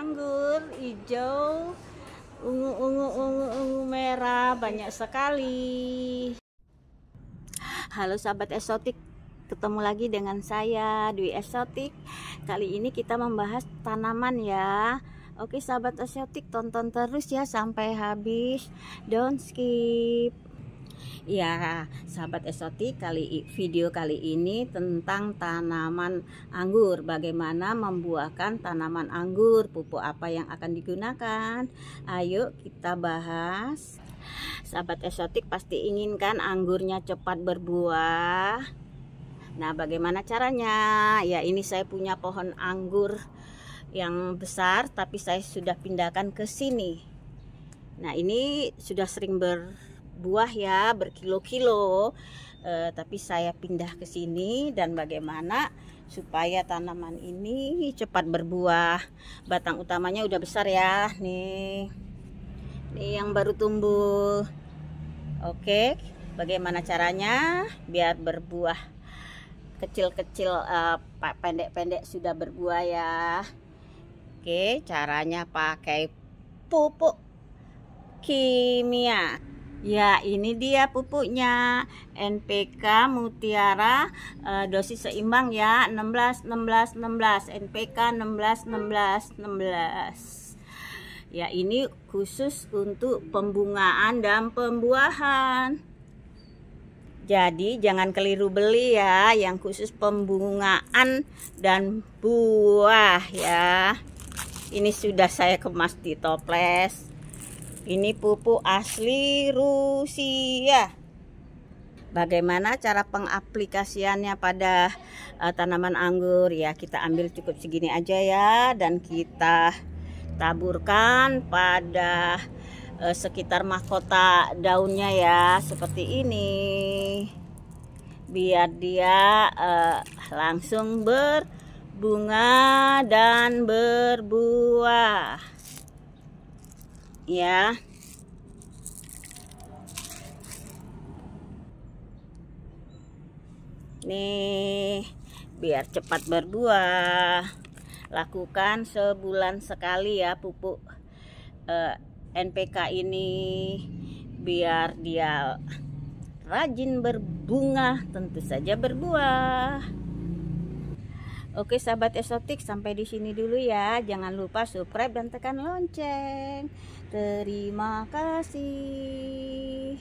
anggur hijau, ungu merah, banyak sekali. Halo sahabat eksotik, ketemu lagi dengan saya Dwi Eksotik. Kali ini kita membahas tanaman ya. Oke sahabat eksotik, tonton terus ya sampai habis, don't skip. Ya sahabat eksotik, video kali ini tentang tanaman anggur. Bagaimana membuahkan tanaman anggur, pupuk apa yang akan digunakan. Ayo kita bahas. Sahabat eksotik pasti inginkan anggurnya cepat berbuah. Nah bagaimana caranya? Ya ini saya punya pohon anggur yang besar, tapi saya sudah pindahkan ke sini. Nah ini sudah sering berbuah ya, berkilo-kilo, tapi saya pindah ke sini. Dan bagaimana supaya tanaman ini cepat berbuah? Batang utamanya udah besar ya, nih yang baru tumbuh. Oke, bagaimana caranya biar berbuah kecil-kecil, pendek-pendek sudah berbuah ya? Oke, caranya pakai pupuk kimia. Ya, ini dia pupuknya, NPK Mutiara, dosis seimbang ya, 16 16 16, NPK 16 16 16. Ya, ini khusus untuk pembungaan dan pembuahan. Jadi jangan keliru beli ya, yang khusus pembungaan dan buah ya. Ini sudah saya kemas di toples. Ini pupuk asli Rusia. Bagaimana cara pengaplikasiannya pada tanaman anggur? Ya kita ambil cukup segini aja ya, dan kita taburkan pada sekitar mahkota daunnya ya, seperti ini, biar dia langsung berbunga dan berbuah ya. Nih biar cepat berbuah, lakukan sebulan sekali ya pupuk NPK ini, biar dia rajin berbunga, tentu saja berbuah. Oke sahabat eksotik, sampai di sini dulu ya. Jangan lupa subscribe dan tekan lonceng. Terima kasih.